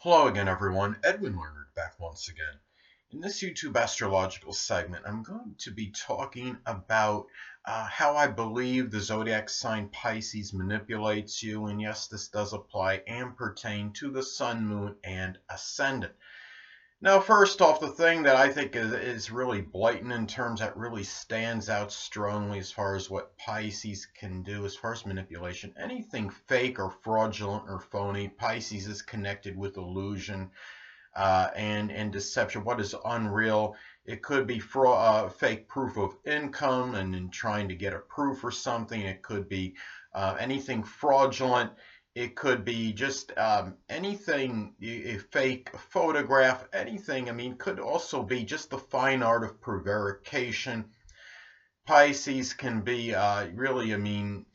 Hello again, everyone. Edwin Learnard back once again. In this YouTube astrological segment, I'm going to be talking about how I believe the zodiac sign Pisces manipulates you. And yes, this does apply and pertain to the sun, moon, and ascendant. Now, first off, the thing that I think is really blatant in terms that really stands out strongly as far as what Pisces can do as far as manipulation. Anything fake or fraudulent or phony, Pisces is connected with illusion and deception. What is unreal? It could be fake proof of income and then trying to get a proof or something. It could be anything fraudulent. It could be just anything, a fake photograph, anything. I mean, could also be just the fine art of prevarication. Pisces can be really, I mean,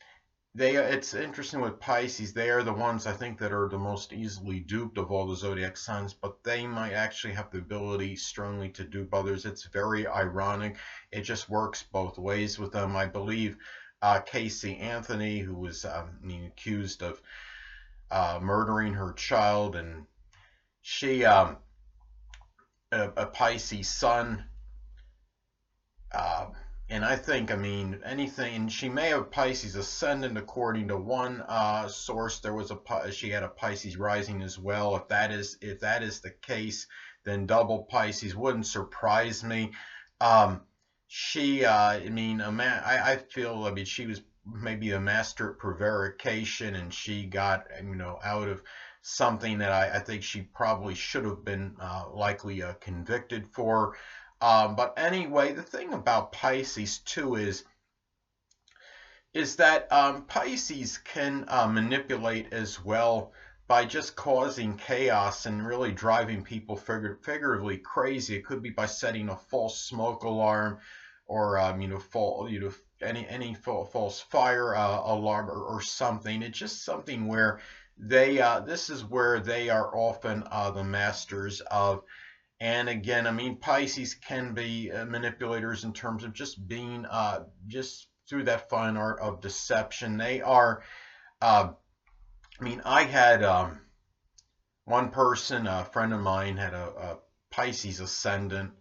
it's interesting with Pisces. They are the ones I think that are the most easily duped of all the zodiac signs, but they might actually have the ability strongly to dupe others. It's very ironic. It just works both ways with them. I believe Casey Anthony, who was accused of murdering her child, and she a Pisces sun. And I think, I mean, anything. She may have Pisces ascendant, according to one source. There was she had a Pisces rising as well. If that is the case, then double Pisces wouldn't surprise me. I mean, I feel, I mean, she was maybe a master at prevarication, and she got, out of something that I think she probably should have been likely convicted for. But anyway, the thing about Pisces too is that Pisces can manipulate as well by just causing chaos and really driving people figuratively crazy. It could be by setting a false smoke alarm, or any false fire alarm, or something. It's just something where this is where they are often the masters of. And again, I mean, Pisces can be manipulators in terms of just being just through that fine art of deception. They are, I mean, I had one person, a friend of mine, had a Pisces ascendant,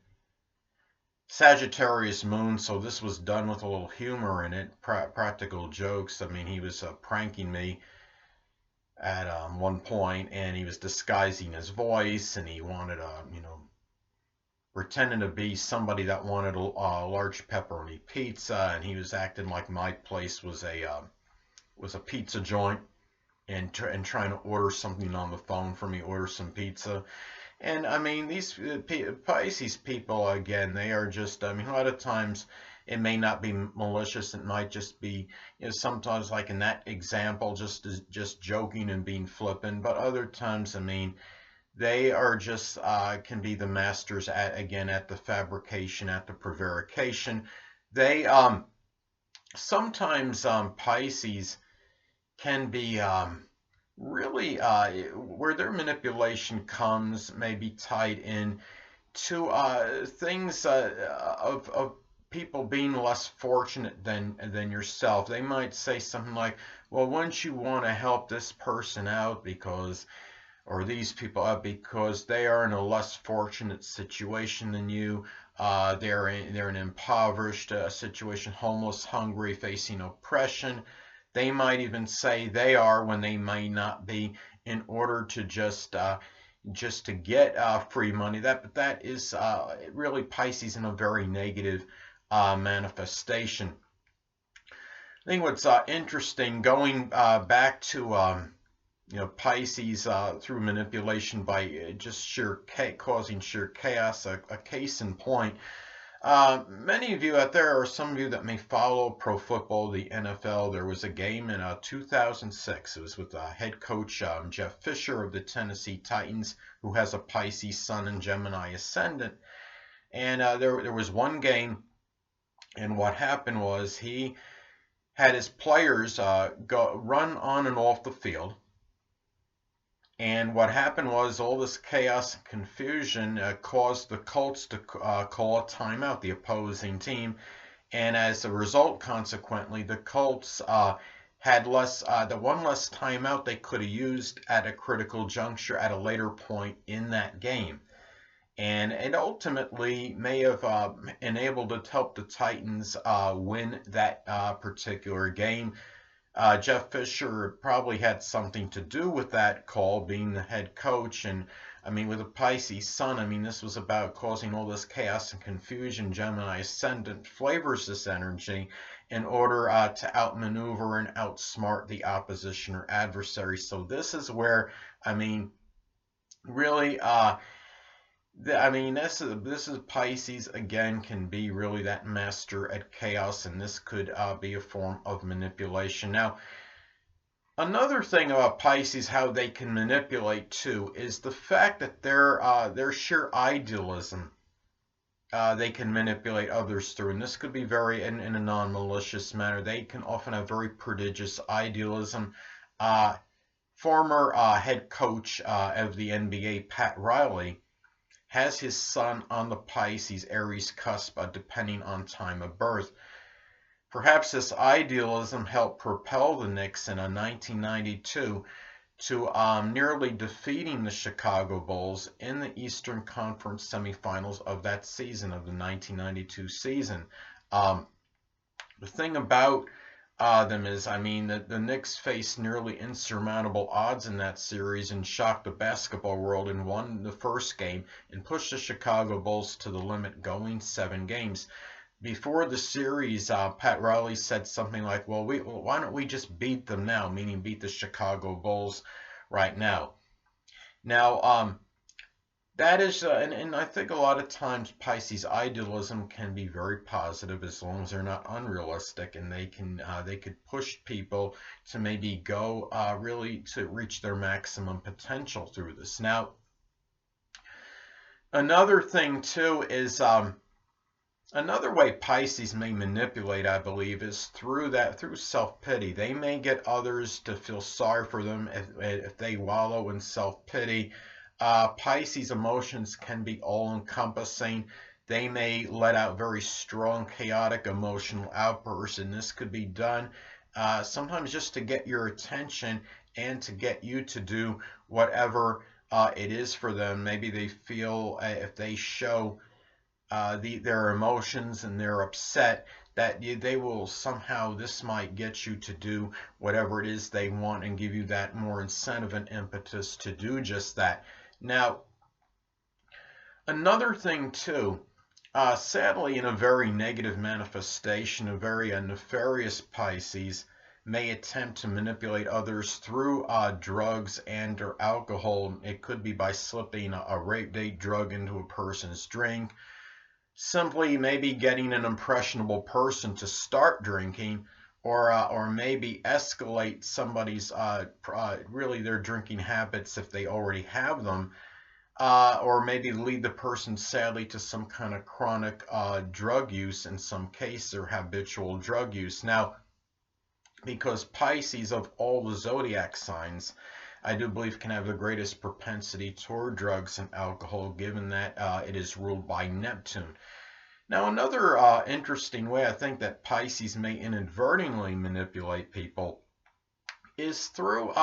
Sagittarius moon, so this was done with a little humor in it, practical jokes. I mean, he was pranking me at one point, and he was disguising his voice, and he wanted pretending to be somebody that wanted a large pepperoni pizza, and he was acting like my place was a pizza joint, and trying to order something on the phone for me, order some pizza. And I mean, these Pisces people, again, they are just, I mean, a lot of times it may not be malicious. It might just be, sometimes, like in that example, just joking and being flippant. But other times, I mean, they are just can be the masters at the fabrication, at the prevarication. They sometimes Pisces can be really where their manipulation comes maybe tied in to things of people being less fortunate than yourself. They might say something like, well, wouldn't you want to help this person out because, or these people out because they are in a less fortunate situation than you. They're in an impoverished situation, homeless, hungry, facing oppression. They might even say they are when they may not be, in order to just to get free money. That is really Pisces in a very negative manifestation. I think what's interesting, going back to Pisces through manipulation by just causing sheer chaos. A case in point. Many of you out there, or some of you that may follow pro football, the NFL, there was a game in 2006. It was with head coach Jeff Fisher of the Tennessee Titans, who has a Pisces sun and Gemini ascendant. And there was one game, and what happened was he had his players run on and off the field. And what happened was all this chaos and confusion caused the Colts to call a timeout, the opposing team. And as a result, consequently, the Colts had less, the one less timeout they could have used at a critical juncture at a later point in that game. And it ultimately may have enabled to help the Titans win that particular game. Jeff Fisher probably had something to do with that call, being the head coach. And I mean, with a Pisces sun, I mean, this was about causing all this chaos and confusion. Gemini Ascendant flavors this energy in order to outmaneuver and outsmart the opposition or adversary. So this is where, I mean, really, I mean, this is Pisces again, can be really that master at chaos, and this could be a form of manipulation. Now, another thing about Pisces, how they can manipulate too, is the fact that their sheer idealism, they can manipulate others through, and this could be very in a non-malicious manner. They can often have very prodigious idealism. Former head coach of the NBA, Pat Riley, has his sun on the Pisces Aries cusp, depending on time of birth. Perhaps this idealism helped propel the Knicks in 1992 to nearly defeating the Chicago Bulls in the Eastern Conference semifinals of that season, of the 1992 season. The thing about them is, I mean, the Knicks faced nearly insurmountable odds in that series and shocked the basketball world and won the first game and pushed the Chicago Bulls to the limit, going 7 games. Before the series, Pat Riley said something like, well, why don't we just beat them now, meaning beat the Chicago Bulls right now. Now, that is, and I think a lot of times Pisces idealism can be very positive as long as they're not unrealistic, and they could push people to maybe go really to reach their maximum potential through this. Now, another thing too is another way Pisces may manipulate, I believe, is through self-pity. They may get others to feel sorry for them if they wallow in self-pity. Pisces emotions can be all-encompassing. They may let out very strong, chaotic emotional outbursts, and this could be done sometimes just to get your attention and to get you to do whatever it is for them. Maybe they feel if they show their emotions and they're upset, that they will somehow, this might get you to do whatever it is they want and give you that more incentive and impetus to do just that. Now, another thing too, sadly, in a very negative manifestation, a very nefarious Pisces may attempt to manipulate others through drugs and or alcohol. It could be by slipping a rape date drug into a person's drink, simply maybe getting an impressionable person to start drinking, or maybe escalate somebody's really their drinking habits if they already have them, or maybe lead the person sadly to some kind of chronic drug use, in some case, or habitual drug use. Now, because Pisces, of all the zodiac signs, I do believe can have the greatest propensity toward drugs and alcohol, given that it is ruled by Neptune. Now, another interesting way I think that Pisces may inadvertently manipulate people is through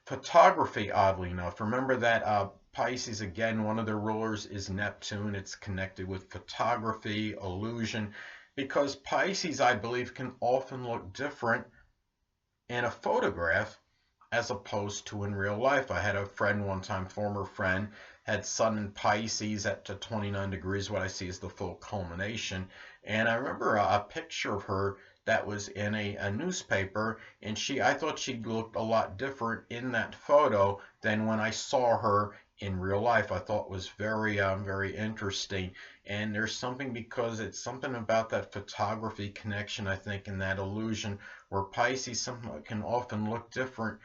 photography, oddly enough. Remember that Pisces, again, one of their rulers is Neptune. It's connected with photography, illusion, because Pisces, I believe, can often look different in a photograph as opposed to in real life. I had a friend one time, former friend, had Sun in Pisces at 29 degrees, what I see is the full culmination. And I remember a picture of her that was in a newspaper, and I thought she looked a lot different in that photo than when I saw her in real life. I thought was very, very interesting. And there's something, because it's something about that photography connection, I think, and that illusion, where Pisces can often look different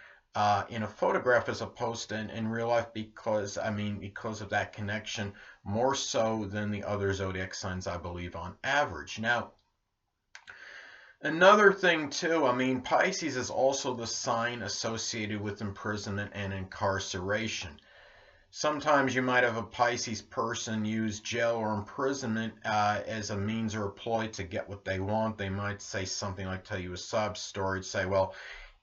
in a photograph as opposed to in real life, because of that connection, more so than the other zodiac signs, I believe, on average. Now, another thing too, Pisces is also the sign associated with imprisonment and incarceration. Sometimes you might have a Pisces person use jail or imprisonment as a means or a ploy to get what they want. They might say something like, tell you a sob story, say, well,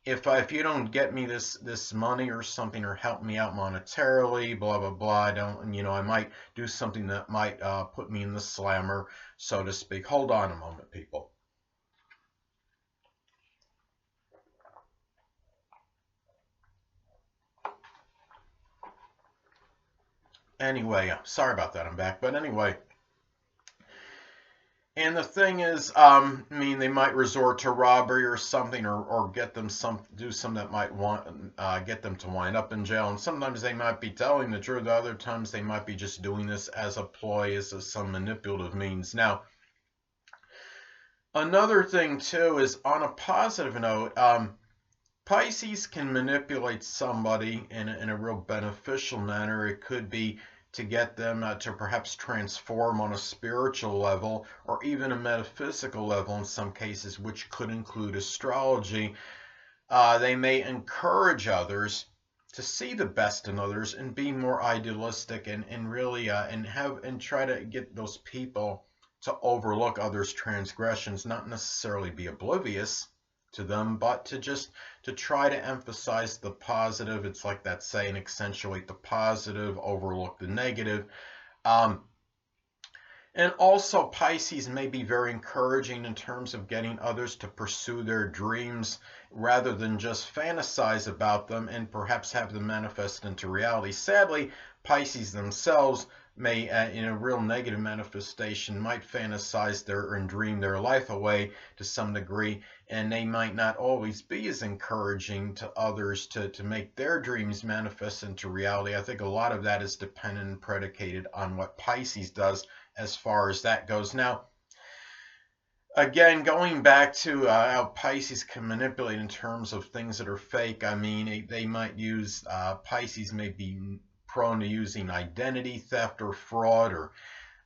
if you don't get me this money or something, or help me out monetarily, blah blah blah, I don't, I might do something that might put me in the slammer, so to speak. Hold on a moment, people. Anyway, sorry about that. I'm back, but anyway. And the thing is, I mean, they might resort to robbery or something, or get them do something that might get them to wind up in jail. And sometimes they might be telling the truth. Other times they might be just doing this as a ploy, as some manipulative means. Now, another thing too is, on a positive note, Pisces can manipulate somebody in a real beneficial manner. It could be to get them to perhaps transform on a spiritual level, or even a metaphysical level in some cases, which could include astrology. They may encourage others to see the best in others and be more idealistic, and really and try to get those people to overlook others' transgressions, not necessarily be oblivious to them, but to try to emphasize the positive. It's like that saying, accentuate the positive, overlook the negative. Um, and also, Pisces may be very encouraging in terms of getting others to pursue their dreams rather than just fantasize about them and perhaps have them manifest into reality. Sadly, Pisces themselves may, in a real negative manifestation, might fantasize and dream their life away to some degree, and they might not always be as encouraging to others to make their dreams manifest into reality. I think a lot of that is dependent and predicated on what Pisces does as far as that goes. Now, again, going back to how Pisces can manipulate in terms of things that are fake, I mean, they might use, Pisces may be prone to using identity theft or fraud, or,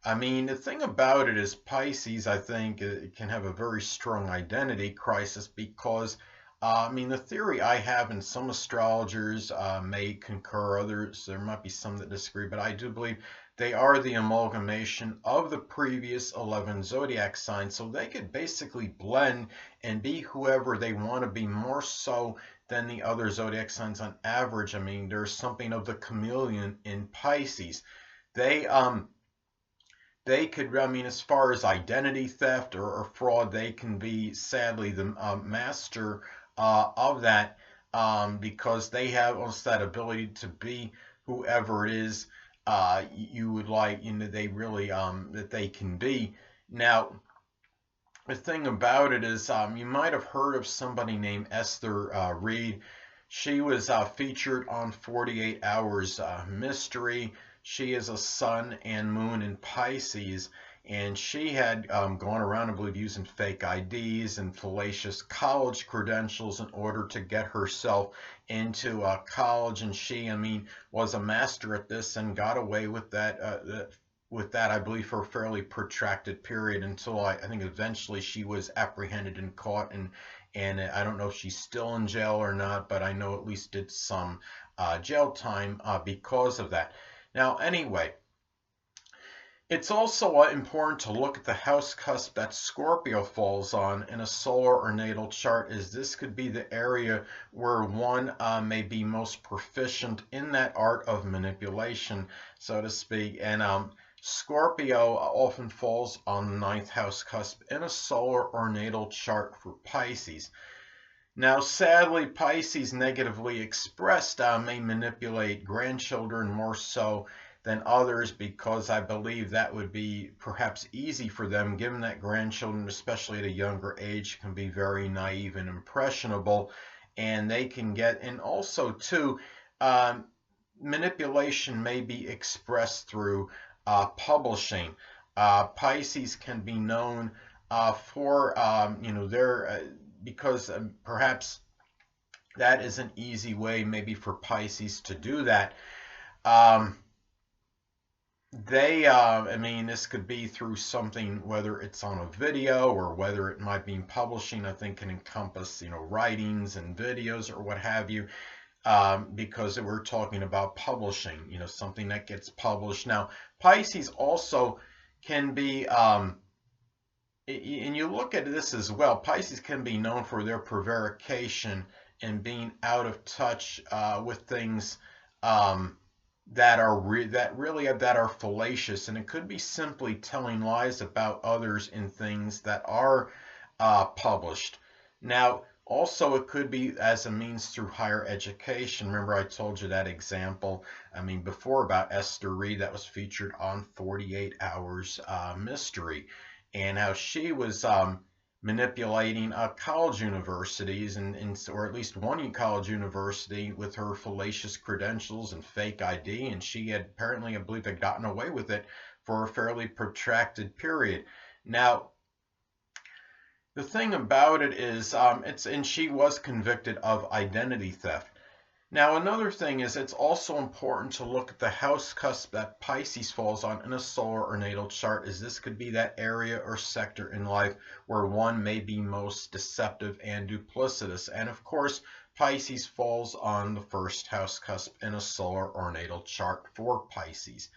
I mean, the thing about it is, Pisces, I think, can have a very strong identity crisis because, I mean, the theory I have, and some astrologers may concur, others, there might be some that disagree, but I do believe they are the amalgamation of the previous 11 zodiac signs. So they could basically blend and be whoever they want to be, more so than the other zodiac signs on average. I mean, there's something of the chameleon in Pisces. They could, I mean, as far as identity theft or fraud, they can be, sadly, the master of that, because they have almost that ability to be whoever it is you would like, they really, that they can be. Now, the thing about it is, you might have heard of somebody named Esther Reed. She was featured on 48 Hours Mystery. She is a sun and moon in Pisces, and she had gone around, I believe, using fake IDs and fallacious college credentials in order to get herself into college. And she, I mean, was a master at this and got away with that. I believe, for a fairly protracted period, until I think eventually she was apprehended and caught, and I don't know if she's still in jail or not, but I know at least did some jail time because of that. Now, anyway, it's also important to look at the house cusp that Scorpio falls on in a solar or natal chart, as this could be the area where one may be most proficient in that art of manipulation, so to speak. And Scorpio often falls on the ninth house cusp in a solar or natal chart for Pisces. Now, sadly, Pisces negatively expressed may manipulate grandchildren more so than others, because I believe that would be perhaps easy for them, given that grandchildren, especially at a younger age, can be very naive and impressionable, and they can get, and also too, manipulation may be expressed through publishing. Pisces can be known for, their because perhaps that is an easy way maybe for Pisces to do that. I mean, this could be through something, whether it's on a video or whether it might be publishing, I think can encompass, writings and videos or what have you, because we're talking about publishing, something that gets published. Now, Pisces also can be, and you look at this as well, Pisces can be known for their prevarication and being out of touch with things um, that are fallacious, and it could be simply telling lies about others in things that are published. Now, also, it could be as a means through higher education. Remember, I told you that example, before about Esther Reed that was featured on 48 Hours Mystery, and how she was manipulating college universities or at least one college university with her fallacious credentials and fake ID, and she had apparently, I believe, had gotten away with it for a fairly protracted period. Now, the thing about it is, and she was convicted of identity theft. Now, another thing is it's also important to look at the house cusp that Pisces falls on in a solar or natal chart, as this could be that area or sector in life where one may be most deceptive and duplicitous. And of course, Pisces falls on the first house cusp in a solar or natal chart for Pisces.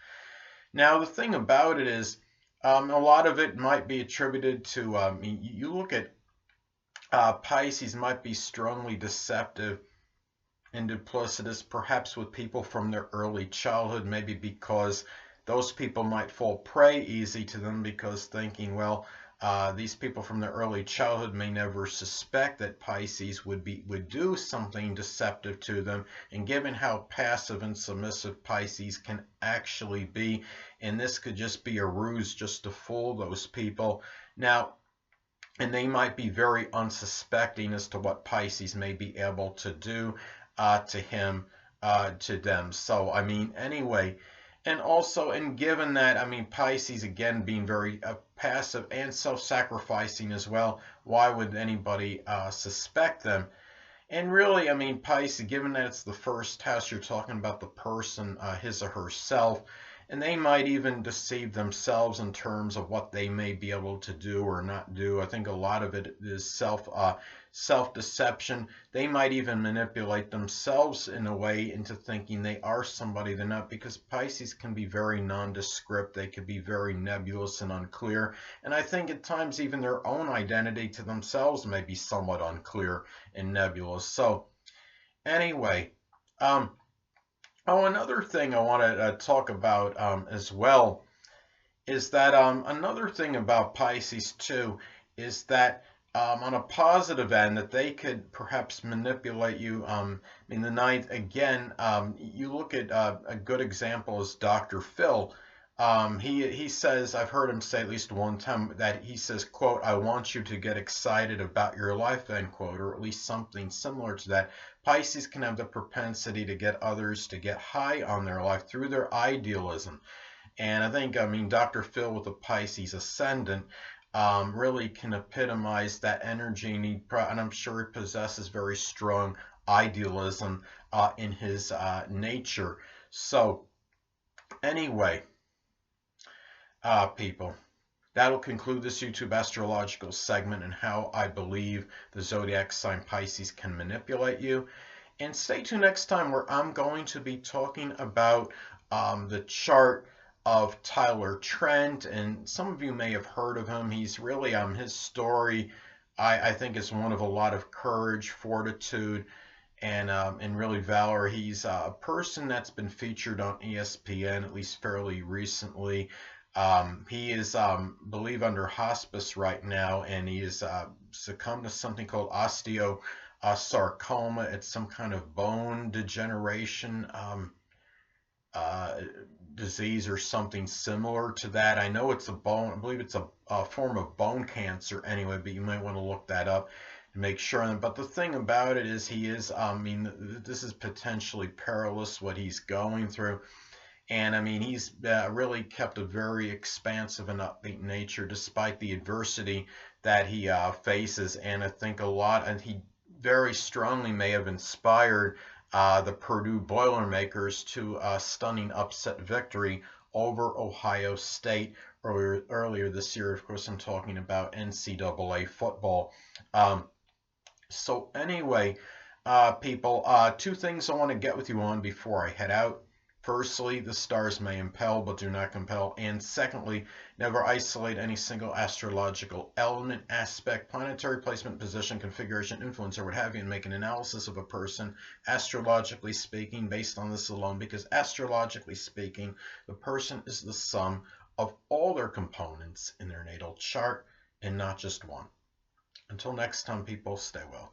Now, the thing about it is, a lot of it might be attributed to, you look at Pisces might be strongly deceptive and duplicitous, perhaps with people from their early childhood, maybe because those people might fall prey easy to them, because thinking, well, these people from their early childhood may never suspect that Pisces would do something deceptive to them. And given how passive and submissive Pisces can actually be, and this could just be a ruse just to fool those people. Now, and they might be very unsuspecting as to what Pisces may be able to do to him, to them. So, anyway, and also, and given that, Pisces, again, being very passive and self-sacrificing as well, why would anybody suspect them? And really, Pisces, given that it's the first house, you're talking about the person, his or herself, and they might even deceive themselves in terms of what they may be able to do or not do. I think a lot of it is self-deception. They might even manipulate themselves in a way into thinking they are somebody they're not, because Pisces can be very nondescript. They can be very nebulous and unclear. And I think at times even their own identity to themselves may be somewhat unclear and nebulous. So anyway, another thing I want to talk about as well is that another thing about Pisces too is that on a positive end, that they could perhaps manipulate you. In the ninth, again, you look at a good example is Dr. Phil. He says, I've heard him say at least one time, that he says, quote, "I want you to get excited about your life," end quote, or at least something similar to that. Pisces can have the propensity to get others to get high on their life through their idealism. And I think, Dr. Phil with the Pisces Ascendant really can epitomize that energy, and I'm sure he possesses very strong idealism in his nature. So anyway, people, that'll conclude this YouTube astrological segment and how I believe the zodiac sign Pisces can manipulate you. And stay tuned next time, where I'm going to be talking about the chart of Tyler Trent, and some of you may have heard of him. He's really, his story, I think, is one of a lot of courage, fortitude, and really valor. He's a person that's been featured on ESPN, at least fairly recently. He is, believe, under hospice right now, and he is succumbed to something called osteosarcoma. It's some kind of bone degeneration disease or something similar to that. I know it's a bone, I believe it's a form of bone cancer anyway, but you might want to look that up to make sure. But the thing about it is, he is, this is potentially perilous what he's going through. And he's really kept a very expansive and upbeat nature despite the adversity that he faces. And I think a lot, and he very strongly may have inspired the Purdue Boilermakers to a stunning upset victory over Ohio State earlier this year. Of course, I'm talking about NCAA football. So anyway, people, two things I want to get with you on before I head out. Firstly, the stars may impel but do not compel. And secondly, never isolate any single astrological element, aspect, planetary placement, position, configuration, influence, or what have you, and make an analysis of a person, astrologically speaking, based on this alone, because astrologically speaking, the person is the sum of all their components in their natal chart and not just one. Until next time, people, stay well.